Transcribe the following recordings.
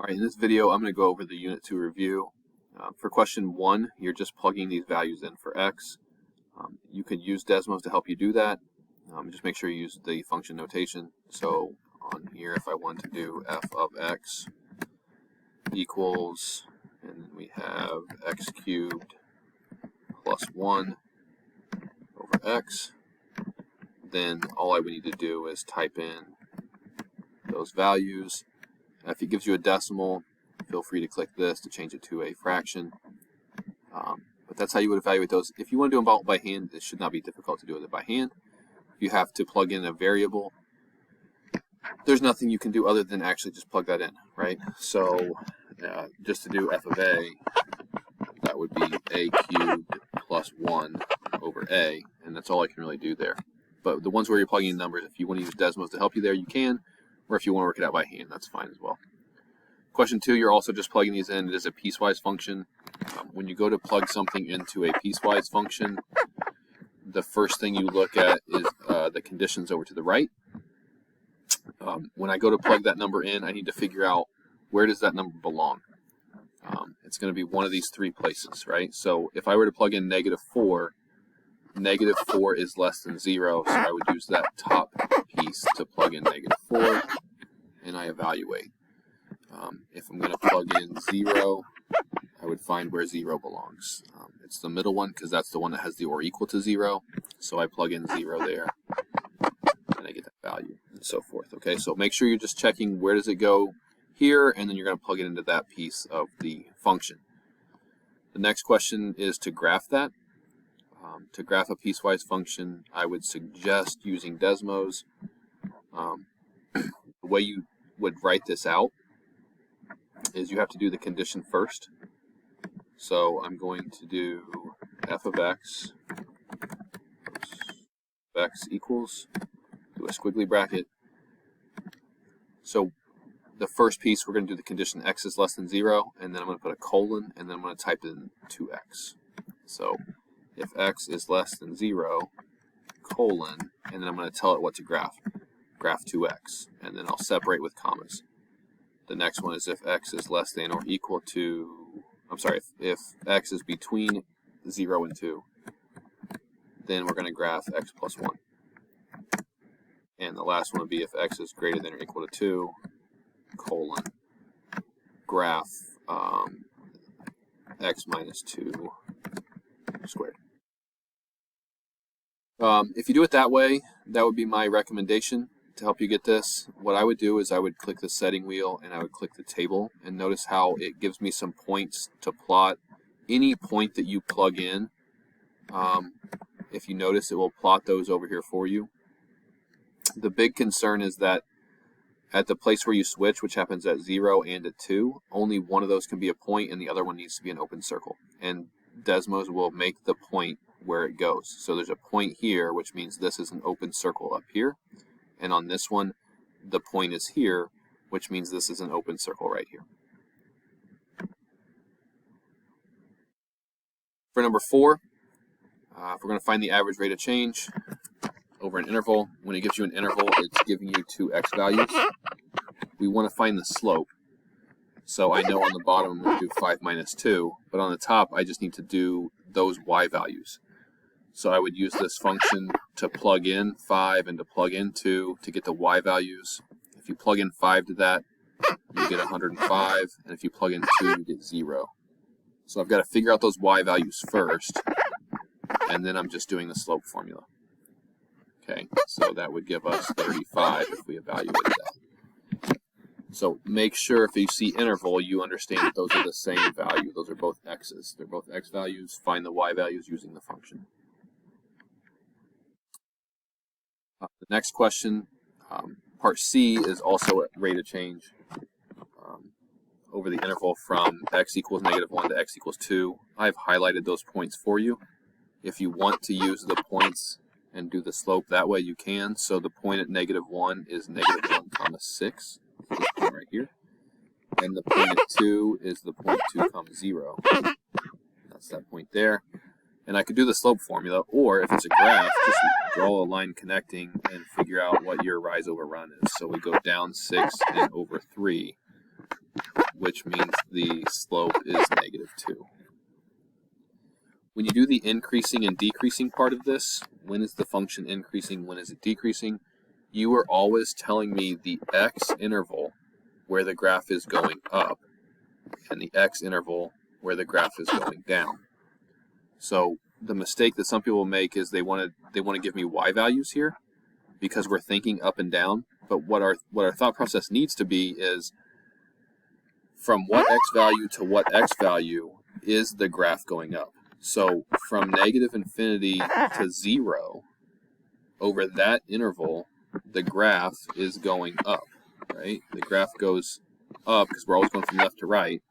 All right, in this video, I'm going to go over the Unit 2 review. For question 1, you're just plugging these values in for x. You could use Desmos to help you do that. Just make sure you use the function notation. So on here, if I want to do f of x equals, and then we have x cubed plus 1 over x, then all I would need to do is type in those values. If it gives you a decimal, feel free to click this to change it to a fraction. But that's how you would evaluate those. If you want to do them by hand, it should not be difficult to do it by hand. If you have to plug in a variable, there's nothing you can do other than actually just plug that in, right? So just to do f of a, that would be a cubed plus 1 over a, and that's all I can really do there. But the ones where you're plugging in numbers, if you want to use Desmos to help you there, you can. Or if you want to work it out by hand, that's fine as well. Question 2, you're also just plugging these in. It is a piecewise function. When you go to plug something into a piecewise function, the first thing you look at is the conditions over to the right. When I go to plug that number in, I need to figure out where does that number belong. It's going to be one of these three places, right? So if I were to plug in -4, -4 is less than 0, so I would use that top piece to plug in -4, and I evaluate. If I'm going to plug in 0, I would find where 0 belongs. It's the middle one because that's the one that has the or equal to 0, so I plug in 0 there, and I get that value, and so forth. Okay, so make sure you're just checking where does it go here, and then you're going to plug it into that piece of the function. The next question is to graph that. To graph a piecewise function, I would suggest using Desmos. The way you would write this out is you have to do the condition first. So I'm going to do f of x equals, do a squiggly bracket. So the first piece, we're going to do the condition x is less than 0, and then I'm going to put a colon, and then I'm going to type in 2x. So if x is less than 0, colon, and then I'm going to tell it what to graph. Graph 2x, and then I'll separate with commas. The next one is if x is less than or equal to, if x is between 0 and 2, then we're going to graph x plus 1. And the last one would be if x is greater than or equal to 2, colon, graph x minus 2 squared. If you do it that way, that would be my recommendation to help you get this. What I would do is I would click the setting wheel and I would click the table, and notice how it gives me some points to plot. Any point that you plug in, if you notice, it will plot those over here for you. The big concern is that at the place where you switch, which happens at 0 and at 2, only one of those can be a point and the other one needs to be an open circle. And Desmos will make the point where it goes. So there's a point here, which means this is an open circle up here. And on this one, the point is here, which means this is an open circle right here. For number 4, if we're going to find the average rate of change over an interval, when it gives you an interval, it's giving you 2 x values. We want to find the slope. So I know on the bottom I'm going to do 5 minus 2, but on the top I just need to do those y values. So I would use this function to plug in 5 and to plug in 2 to get the y values. If you plug in 5 to that, you get 105, and if you plug in 2, you get 0. So I've got to figure out those y values first, and then I'm just doing the slope formula. Okay, so that would give us 35 if we evaluated that. So make sure if you see interval, you understand that those are the same value. Those are both x's. They're both x values. Find the y values using the function. The next question, part C, is also a rate of change over the interval from x equals -1 to x equals 2. I've highlighted those points for you. If you want to use the points and do the slope that way, you can. So the point at -1 is -1 comma 6. This point right here. And the point at 2 is the point 2 comma 0. That's that point there. And I could do the slope formula, or if it's a graph, just draw a line connecting and figure out what your rise over run is. So we go down 6 and over 3. which means the slope is -2. When you do the increasing and decreasing part of this, when is the function increasing, when is it decreasing, you are always telling me the x interval where the graph is going up and the x interval where the graph is going down. So the mistake that some people make is they want to give me y values here because we're thinking up and down. But what our thought process needs to be is from what x value to what x value is the graph going up. So from -infinity to 0, over that interval, the graph is going up, right? The graph goes up because we're always going from left to right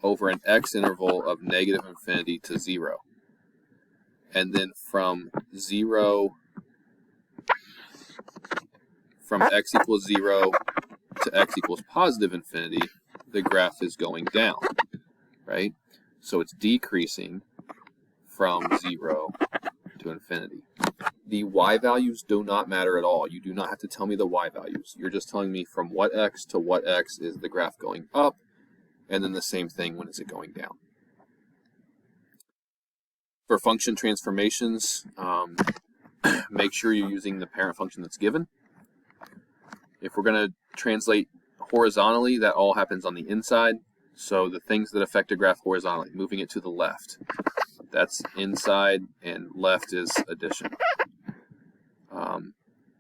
over an x interval of -infinity to 0. And then from x equals 0 to x equals +infinity, the graph is going down, right? So it's decreasing from 0 to infinity. The y values do not matter at all. You do not have to tell me the y values. You're just telling me from what x to what x is the graph going up, and then the same thing when is it going down. For function transformations, make sure you're using the parent function that's given. If we're going to translate horizontally, that all happens on the inside. So the things that affect a graph horizontally, moving it to the left, that's inside, and left is addition.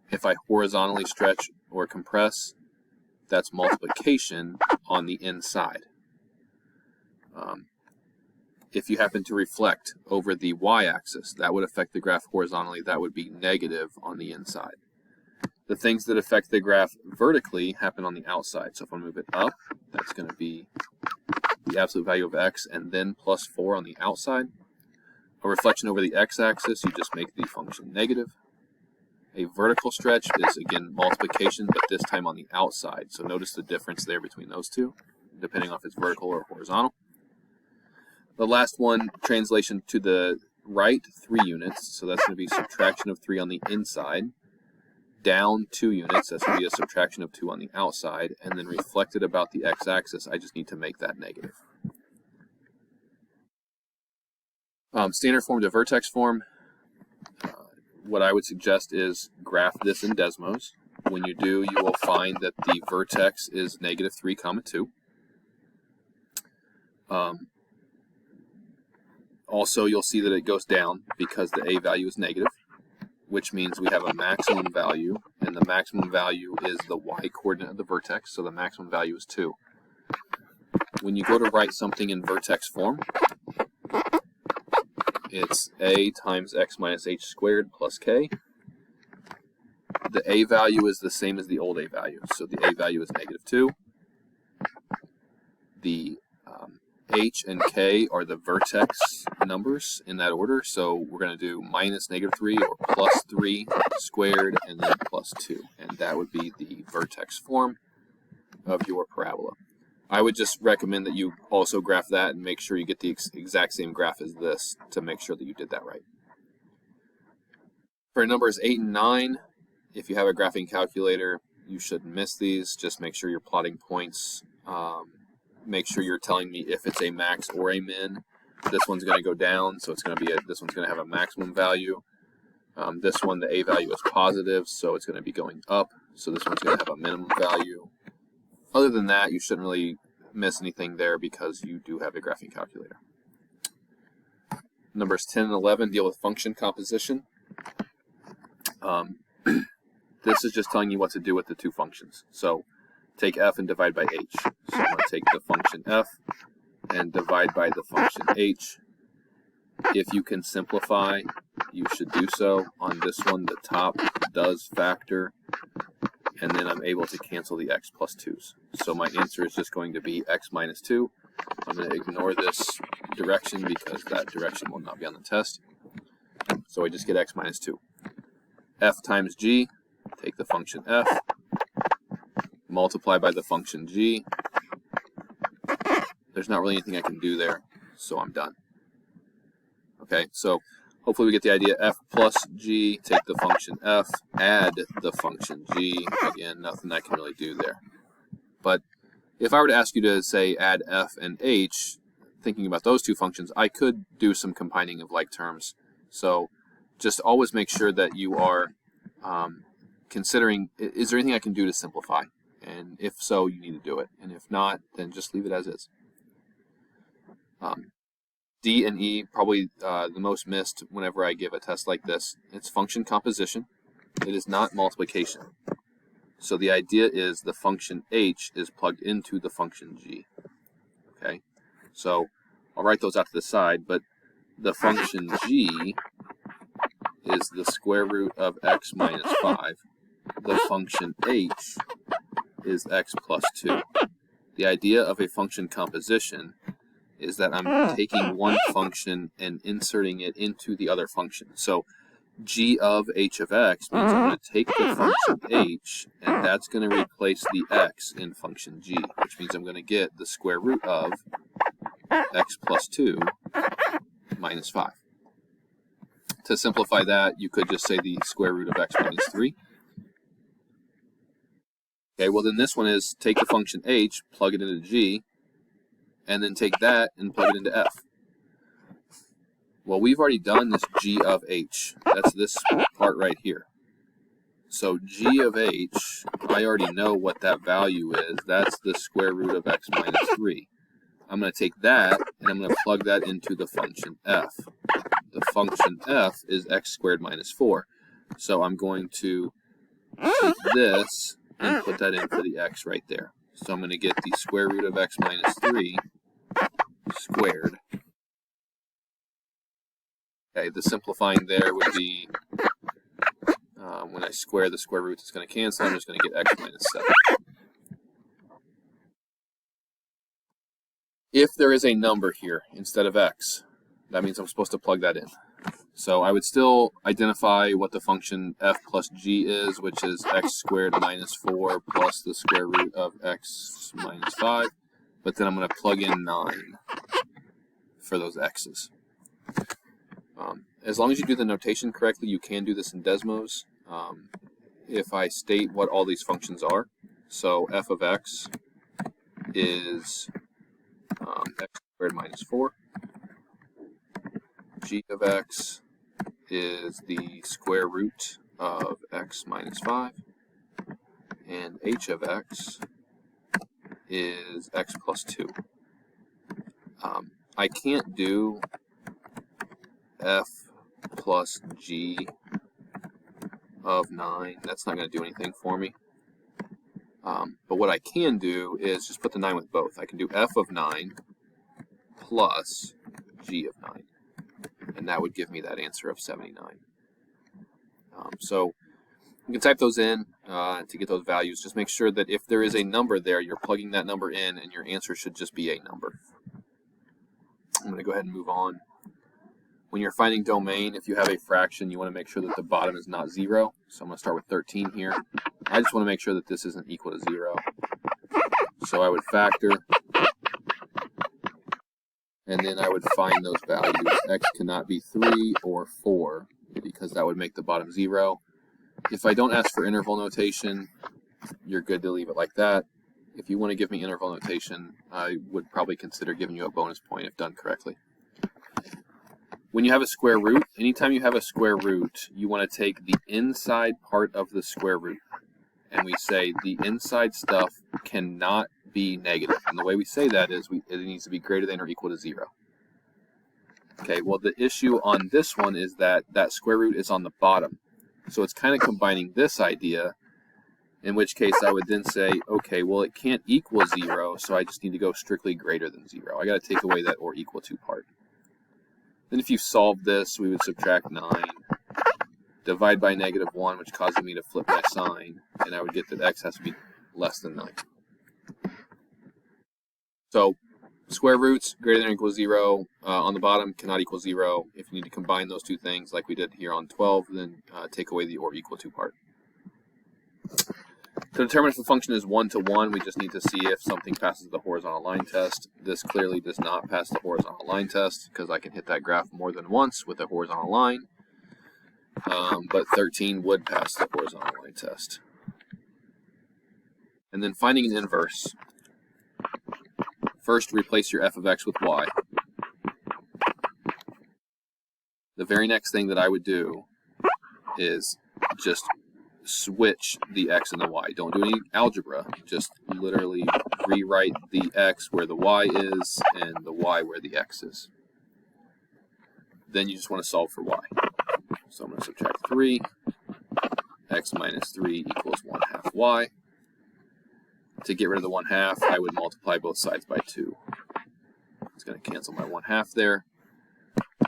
If I horizontally stretch or compress, that's multiplication on the inside. If you happen to reflect over the y-axis, that would affect the graph horizontally. That would be negative on the inside. The things that affect the graph vertically happen on the outside. So if I move it up, that's going to be the absolute value of x and then +4 on the outside. A reflection over the x-axis, you just make the function negative. A vertical stretch is, again, multiplication, but this time on the outside. So notice the difference there between those two, depending on if it's vertical or horizontal. The last one, translation to the right, 3 units. So that's going to be subtraction of 3 on the inside. Down 2 units, that's going to be a subtraction of 2 on the outside. And then reflected about the x-axis, I just need to make that negative. Standard form to vertex form, what I would suggest is graph this in Desmos. When you do, you will find that the vertex is -3, 2. Also, you'll see that it goes down because the a value is negative, which means we have a maximum value, and the maximum value is the y-coordinate of the vertex, so the maximum value is 2. When you go to write something in vertex form, it's a times x minus h squared plus k. The a value is the same as the old a value, so the a value is -2. The h and k are the vertex numbers in that order, so we're going to do -3 or +3 squared and then +2, and that would be the vertex form of your parabola. I would just recommend that you also graph that and make sure you get the exact same graph as this to make sure that you did that right. For numbers 8 and 9, if you have a graphing calculator, you shouldn't miss these. Just make sure you're plotting points. Make sure you're telling me if it's a max or a min. This one's going to go down, so it's going to be this one's going to have a maximum value. This one, the a value is positive, so it's going to be going up. So this one's going to have a minimum value. Other than that, you shouldn't really miss anything there because you do have a graphing calculator. Numbers 10 and 11 deal with function composition. This is just telling you what to do with the two functions. So take f and divide by h. So I'm going to take the function f and divide by the function h. If you can simplify, you should do so. On this one, the top does factor, and then I'm able to cancel the x plus 2's. So my answer is just going to be x minus 2. I'm going to ignore this direction because that direction will not be on the test. So I just get x minus 2. F times g, take the function f, multiply by the function g. There's not really anything I can do there, so I'm done. Okay, so hopefully we get the idea. F plus g, take the function f, add the function g. Again, nothing I can really do there. But if I were to ask you to, say, add f and h, thinking about those two functions, I could do some combining of like terms. So just always make sure that you are considering, is there anything I can do to simplify? And if so, you need to do it. And if not, then just leave it as is. D and E, probably the most missed whenever I give a test like this. It's function composition. It is not multiplication. So the idea is the function h is plugged into the function g. Okay, so I'll write those out to the side, but the function g is the square root of x minus 5. The function h is x plus 2. The idea of a function composition is that I'm taking one function and inserting it into the other function. So g of h of x means I'm going to take the function h, and that's going to replace the x in function g, which means I'm going to get the square root of x plus 2 minus 5. To simplify that, you could just say the square root of x minus 3. Okay, well then this one is take the function h, plug it into g, and then take that and plug it into f. Well, we've already done this g of h. That's this part right here. So g of h, I already know what that value is. That's the square root of x minus 3. I'm going to take that, and I'm going to plug that into the function f. The function f is x squared minus 4. So I'm going to take this and put that in for the x right there. So I'm going to get the square root of x minus 3 squared. Okay, the simplifying there would be, when I square the square roots, it's going to cancel. I'm just going to get x minus 7. If there is a number here instead of x, that means I'm supposed to plug that in. So I would still identify what the function f plus g is, which is x squared minus 4 plus the square root of x minus 5. But then I'm going to plug in 9 for those x's. As long as you do the notation correctly, you can do this in Desmos. If I state what all these functions are, so f of x is x squared minus 4. G of x is the square root of x minus 5. And h of x is x plus 2. I can't do f plus g of 9. That's not going to do anything for me. But what I can do is just put the 9 with both. I can do f of 9 plus g of 9. And that would give me that answer of 79. So you can type those in to get those values. Just make sure that if there is a number there, you're plugging that number in, and your answer should just be a number. I'm going to go ahead and move on. When you're finding domain, if you have a fraction, you want to make sure that the bottom is not 0. So I'm going to start with 13 here. I just want to make sure that this isn't equal to 0. So I would factor, and then I would find those values. X cannot be 3 or 4, because that would make the bottom 0. If I don't ask for interval notation, you're good to leave it like that. If you want to give me interval notation, I would probably consider giving you a bonus point if done correctly. When you have a square root, anytime you have a square root, you want to take the inside part of the square root. And we say the inside stuff cannot be negative. And the way we say that is it needs to be greater than or equal to 0. Okay, well the issue on this one is that that square root is on the bottom. So it's kind of combining this idea, in which case I would then say, okay, well it can't equal 0, so I just need to go strictly greater than 0. I got to take away that or equal to part. Then if you solve this, we would subtract 9, divide by negative 1, which causes me to flip my sign, and I would get that x has to be less than 9. So square roots greater than or equal to 0 on the bottom cannot equal 0. If you need to combine those two things like we did here on 12, then take away the or equal to part. To determine if the function is 1 to 1, we just need to see if something passes the horizontal line test. This clearly does not pass the horizontal line test because I can hit that graph more than once with a horizontal line. But 13 would pass the horizontal line test. And then finding an inverse. First, replace your f of x with y. The very next thing that I would do is just switch the x and the y. Don't do any algebra. Just literally rewrite the x where the y is and the y where the x is. Then you just want to solve for y. So I'm going to subtract 3. X minus 3 equals 1/2 y. To get rid of the 1/2, I would multiply both sides by 2. It's going to cancel my 1/2 there.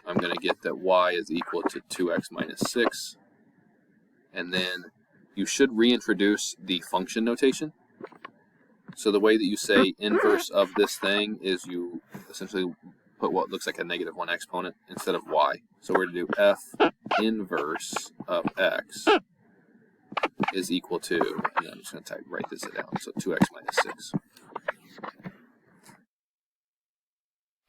I'm going to get that y is equal to 2x minus 6. And then you should reintroduce the function notation. So the way that you say inverse of this thing is you essentially put what looks like a -1 exponent instead of y. So we're going to do f inverse of x is equal to, and then I'm just going to write this down, so 2x minus 6.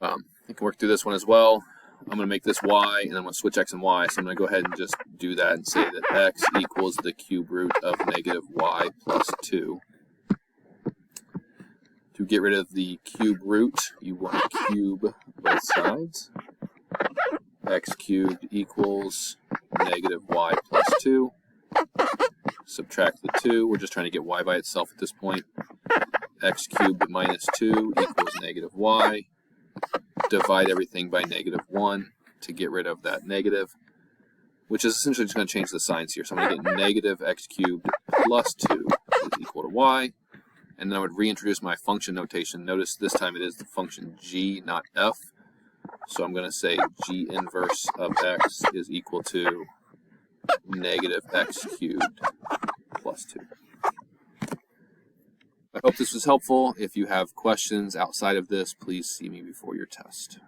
I can work through this one as well. I'm going to make this y, and I'm going to switch x and y, so I'm going to go ahead and just do that and say that x equals the cube root of -y plus 2. To get rid of the cube root, you want to cube both sides. X cubed equals -y plus 2. Subtract the 2. We're just trying to get y by itself at this point. X cubed minus 2 equals -y. Divide everything by -1 to get rid of that negative, which is essentially just going to change the signs here. So I'm going to get negative x cubed plus 2 is equal to y. And then I would reintroduce my function notation. Notice this time it is the function g, not f. So I'm going to say g inverse of x is equal to negative x cubed plus 2. I hope this was helpful. If you have questions outside of this, please see me before your test.